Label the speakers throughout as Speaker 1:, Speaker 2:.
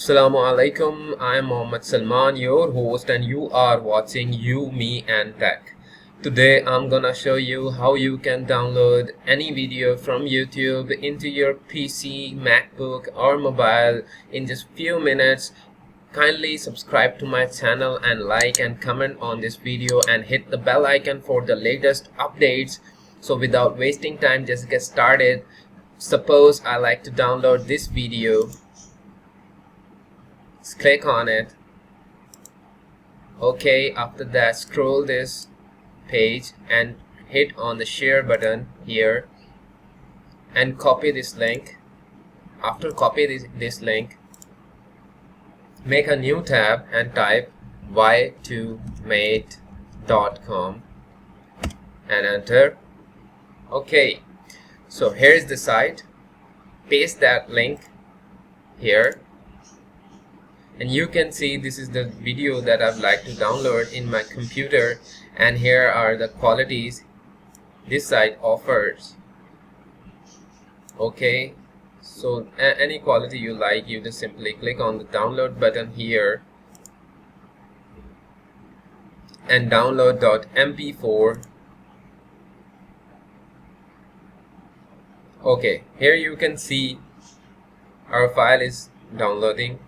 Speaker 1: Assalamu alaikum, I am M.Salman, your host, and you are watching You, Me and Tech. Today I'm gonna show you how you can download any video from YouTube into your PC, MacBook or mobile in just few minutes. Kindly subscribe to my channel and like and comment on this video and hit the bell icon for the latest updates. So without wasting time, just get started. Suppose I like to download this video. Click on it. Okay, after that scroll this page and hit on the share button here and copy this link. After copy this link, make a new tab and type y2mate.com and enter. Okay, so here's the site. Paste that link here. And you can see this is the video that I'd like to download in my computer, and here are the qualities this site offers. Okay, so any quality you like, you just simply click on the download button here and download .mp4. Okay, here you can see our file is downloading,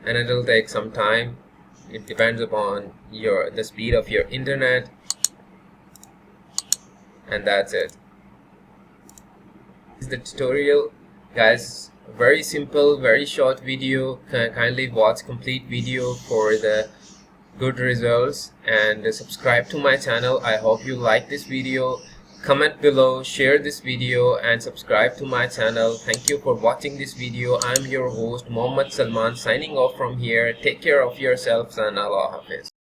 Speaker 1: and it will take some time. It depends upon the speed of your internet, and that's it. This is the tutorial, guys. Very simple, very short video. Kindly watch complete video for the good results, and subscribe to my channel. I hope you like this video. Comment below, share this video and subscribe to my channel. Thank you for watching this video. I'm your host M.Salman signing off from here. Take care of yourselves and Allah Hafiz.